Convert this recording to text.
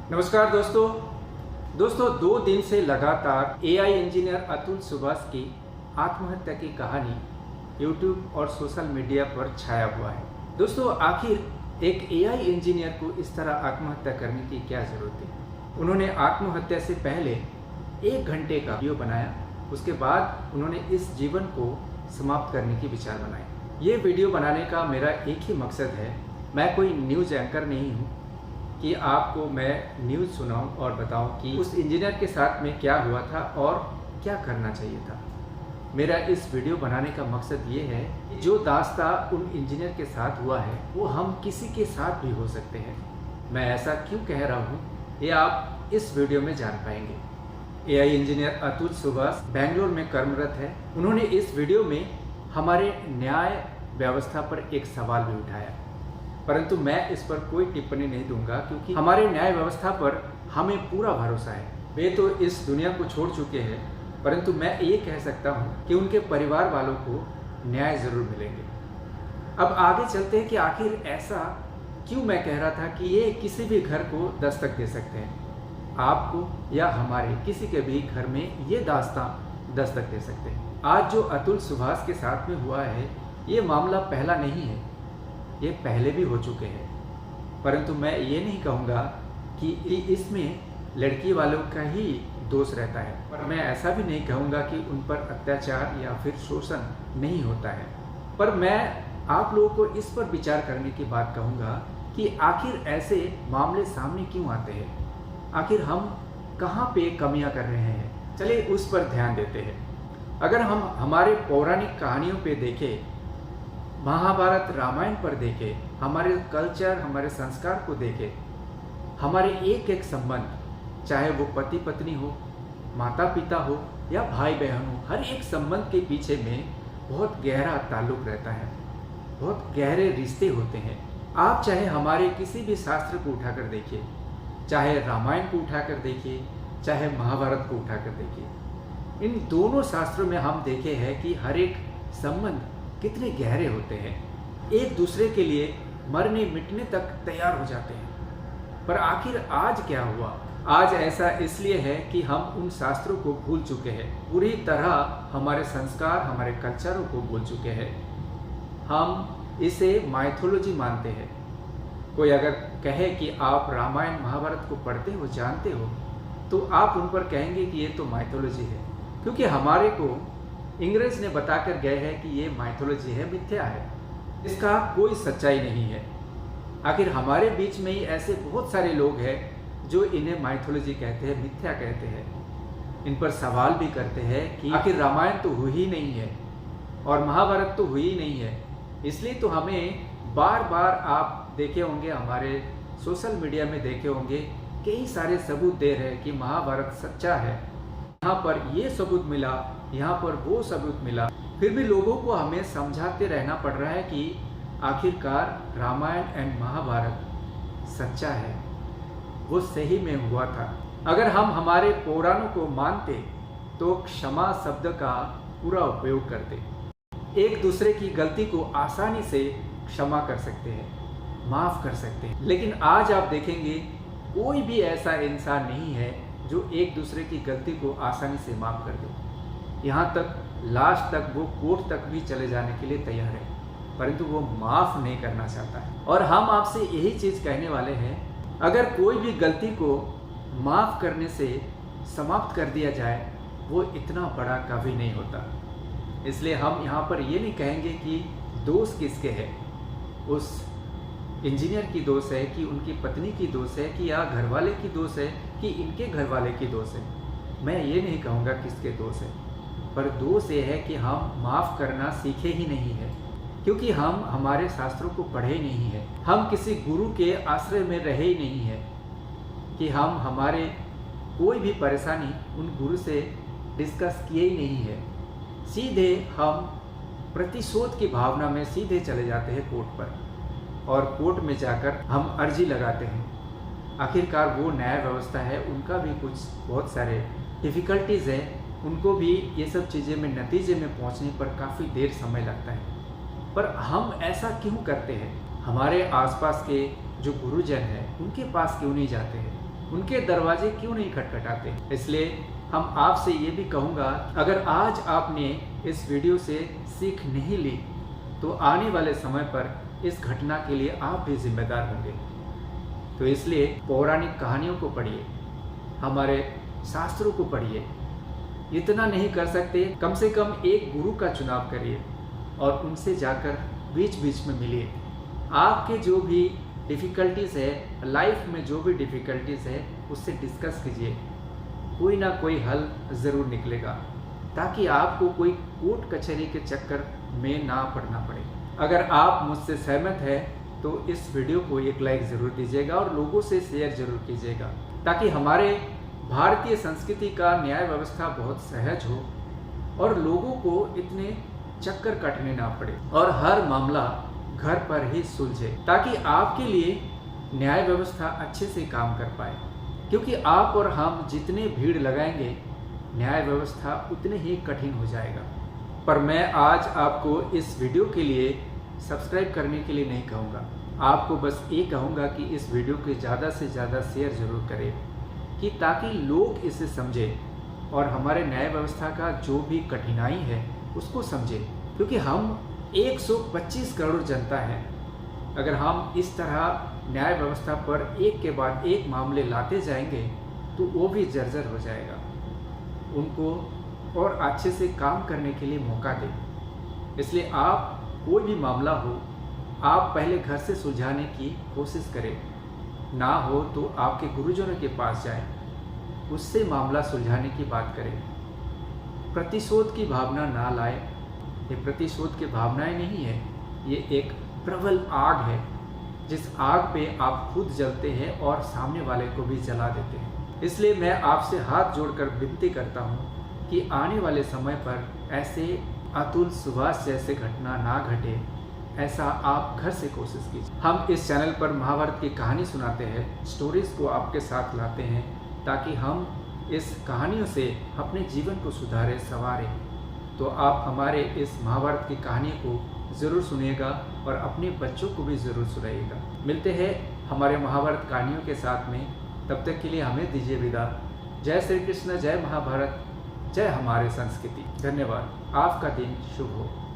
नमस्कार दोस्तों 2 दिन से लगातार एआई इंजीनियर अतुल सुभाष की आत्महत्या की कहानी यूट्यूब और सोशल मीडिया पर छाया हुआ है। दोस्तों, आखिर एक एआई इंजीनियर को इस तरह आत्महत्या करने की क्या ज़रूरत है। उन्होंने आत्महत्या से पहले 1 घंटे का वीडियो बनाया, उसके बाद उन्होंने इस जीवन को समाप्त करने की विचार बनाए। ये वीडियो बनाने का मेरा एक ही मकसद है, मैं कोई न्यूज़ एंकर नहीं हूँ कि आपको मैं न्यूज़ सुनाऊं और बताऊं कि उस इंजीनियर के साथ में क्या हुआ था और क्या करना चाहिए था। मेरा इस वीडियो बनाने का मकसद ये है कि जो दास्तां उन इंजीनियर के साथ हुआ है वो हम किसी के साथ भी हो सकते हैं। मैं ऐसा क्यों कह रहा हूँ ये आप इस वीडियो में जान पाएंगे। एआई इंजीनियर अतुल सुभाष बेंगलोर में कर्मरत है। उन्होंने इस वीडियो में हमारे न्याय व्यवस्था पर एक सवाल भी उठाया, परंतु मैं इस पर कोई टिप्पणी नहीं दूंगा क्योंकि हमारे न्याय व्यवस्था पर हमें पूरा भरोसा है। वे तो इस दुनिया को छोड़ चुके हैं, परंतु मैं ये कह सकता हूँ कि उनके परिवार वालों को न्याय ज़रूर मिलेंगे। अब आगे चलते हैं कि आखिर ऐसा क्यों मैं कह रहा था कि ये किसी भी घर को दस्तक दे सकते हैं। आपको या हमारे किसी के भी घर में ये दास्तां दस्तक दे सकते हैं। आज जो अतुल सुभाष के साथ में हुआ है ये मामला पहला नहीं है, ये पहले भी हो चुके हैं। परंतु मैं ये नहीं कहूँगा कि इसमें लड़की वालों का ही दोष रहता है, पर मैं ऐसा भी नहीं कहूँगा कि उन पर अत्याचार या फिर शोषण नहीं होता है। पर मैं आप लोगों को इस पर विचार करने की बात कहूँगा कि आखिर ऐसे मामले सामने क्यों आते हैं, आखिर हम कहाँ पे कमियाँ कर रहे हैं। चलिए उस पर ध्यान देते हैं। अगर हम हमारे पौराणिक कहानियों पे देखें, महाभारत रामायण पर देखें, हमारे कल्चर हमारे संस्कार को देखें, हमारे एक एक संबंध, चाहे वो पति पत्नी हो, माता पिता हो या भाई बहन हो, हर एक संबंध के पीछे में बहुत गहरा ताल्लुक रहता है, बहुत गहरे रिश्ते होते हैं। आप चाहे हमारे किसी भी शास्त्र को उठाकर देखिए, चाहे रामायण को उठाकर देखिए, चाहे महाभारत को उठाकर देखिए, इन दोनों शास्त्रों में हम देखे हैं कि हर एक संबंध कितने गहरे होते हैं, एक दूसरे के लिए मरने मिटने तक तैयार हो जाते हैं। पर आखिर आज क्या हुआ? आज ऐसा इसलिए है कि हम उन शास्त्रों को भूल चुके हैं, पूरी तरह हमारे संस्कार हमारे कल्चरों को भूल चुके हैं। हम इसे माइथोलॉजी मानते हैं। कोई अगर कहे कि आप रामायण महाभारत को पढ़ते हो, जानते हो, तो आप उन पर कहेंगे कि ये तो माइथोलॉजी है, क्योंकि हमारे को इंग्रज ने बताकर गए हैं कि ये माइथोलॉजी है, मिथ्या है, इसका कोई सच्चाई नहीं है। आखिर हमारे बीच में ही ऐसे बहुत सारे लोग हैं जो इन्हें माइथोलॉजी कहते हैं, मिथ्या कहते हैं। इन पर सवाल भी करते हैं कि आखिर रामायण तो हुई ही नहीं है और महाभारत तो हुई ही नहीं है। इसलिए तो हमें बार बार आप देखे होंगे, हमारे सोशल मीडिया में देखे होंगे, कई सारे सबूत दे रहे हैं कि महाभारत सच्चा है, यहाँ पर ये सबूत मिला, यहाँ पर वो सबूत मिला। फिर भी लोगों को हमें समझाते रहना पड़ रहा है कि आखिरकार रामायण एंड महाभारत सच्चा है, वो सही में हुआ था। अगर हम हमारे पुराणों को मानते तो क्षमा शब्द का पूरा उपयोग करते, एक दूसरे की गलती को आसानी से क्षमा कर सकते हैं, माफ़ कर सकते हैं। लेकिन आज आप देखेंगे कोई भी ऐसा इंसान नहीं है जो एक दूसरे की गलती को आसानी से माफ़ कर दे। यहाँ तक लास्ट तक वो कोर्ट तक भी चले जाने के लिए तैयार है, परंतु वो माफ़ नहीं करना चाहता है। और हम आपसे यही चीज़ कहने वाले हैं, अगर कोई भी गलती को माफ़ करने से समाप्त कर दिया जाए, वो इतना बड़ा कभी नहीं होता। इसलिए हम यहाँ पर ये नहीं कहेंगे कि दोष किसके है, उस इंजीनियर की दोष है कि उनकी पत्नी की दोष है कि या घर वाले की दोष है कि इनके घर वाले की दोष है। मैं ये नहीं कहूँगा किसके दोष है, पर दोष ये है कि हम माफ़ करना सीखे ही नहीं है, क्योंकि हम हमारे शास्त्रों को पढ़े ही नहीं है, हम किसी गुरु के आश्रय में रहे ही नहीं है कि हम हमारे कोई भी परेशानी उन गुरु से डिस्कस किए ही नहीं है। सीधे हम प्रतिशोध की भावना में सीधे चले जाते हैं कोर्ट पर, और कोर्ट में जाकर हम अर्जी लगाते हैं। आखिरकार वो न्याय व्यवस्था है, उनका भी कुछ बहुत सारे डिफ़िकल्टीज़ है, उनको भी ये सब चीज़ें में नतीजे में पहुंचने पर काफ़ी देर समय लगता है। पर हम ऐसा क्यों करते हैं? हमारे आसपास के जो गुरुजन हैं उनके पास क्यों नहीं जाते हैं, उनके दरवाजे क्यों नहीं खटखटाते। इसलिए हम आपसे ये भी कहूँगा, अगर आज आपने इस वीडियो से सीख नहीं ली तो आने वाले समय पर इस घटना के लिए आप भी जिम्मेदार होंगे। तो इसलिए पौराणिक कहानियों को पढ़िए, हमारे शास्त्रों को पढ़िए। इतना नहीं कर सकते, कम से कम एक गुरु का चुनाव करिए और उनसे जाकर बीच बीच में मिलिए। आपके जो भी डिफ़िकल्टीज़ है लाइफ में, जो भी डिफ़िकल्टीज़ है उससे डिस्कस कीजिए, कोई ना कोई हल ज़रूर निकलेगा, ताकि आपको कोई कोर्ट कचहरी के चक्कर में ना पड़ना पड़े। अगर आप मुझसे सहमत हैं तो इस वीडियो को एक लाइक ज़रूर दीजिएगा और लोगों से शेयर ज़रूर कीजिएगा, ताकि हमारे भारतीय संस्कृति का न्याय व्यवस्था बहुत सहज हो और लोगों को इतने चक्कर काटने ना पड़े और हर मामला घर पर ही सुलझे, ताकि आपके लिए न्याय व्यवस्था अच्छे से काम कर पाए। क्योंकि आप और हम जितने भीड़ लगाएंगे, न्याय व्यवस्था उतने ही कठिन हो जाएगा। पर मैं आज आपको इस वीडियो के लिए सब्सक्राइब करने के लिए नहीं कहूँगा, आपको बस ये कहूँगा कि इस वीडियो के ज़्यादा से ज़्यादा शेयर ज़रूर करें, कि ताकि लोग इसे समझें और हमारे न्याय व्यवस्था का जो भी कठिनाई है उसको समझें। क्योंकि हम 125 करोड़ जनता है, अगर हम इस तरह न्याय व्यवस्था पर एक के बाद एक मामले लाते जाएंगे तो वो भी जर्जर हो जाएगा। उनको और अच्छे से काम करने के लिए मौका दें। इसलिए आप कोई भी मामला हो, आप पहले घर से सुलझाने की कोशिश करें, ना हो तो आपके गुरुजनों के पास जाएं, उससे मामला सुलझाने की बात करें। प्रतिशोध की भावना ना लाएं, ये प्रतिशोध की भावनाएं नहीं है, ये एक प्रबल आग है, जिस आग पे आप खुद जलते हैं और सामने वाले को भी जला देते हैं। इसलिए मैं आपसे हाथ जोड़कर विनती करता हूँ कि आने वाले समय पर ऐसे अतुल सुभाष जैसे घटना ना घटे, ऐसा आप घर से कोशिश कीजिए। हम इस चैनल पर महाभारत की कहानी सुनाते हैं, स्टोरीज़ को आपके साथ लाते हैं, ताकि हम इस कहानियों से अपने जीवन को सुधारें, संवारें। तो आप हमारे इस महाभारत की कहानी को ज़रूर सुनिएगा और अपने बच्चों को भी ज़रूर सुनाइएगा। मिलते हैं हमारे महाभारत कहानियों के साथ में, तब तक के लिए हमें दीजिए विदा। जय श्री कृष्ण, जय महाभारत, जय हमारे संस्कृति। धन्यवाद। आपका दिन शुभ हो।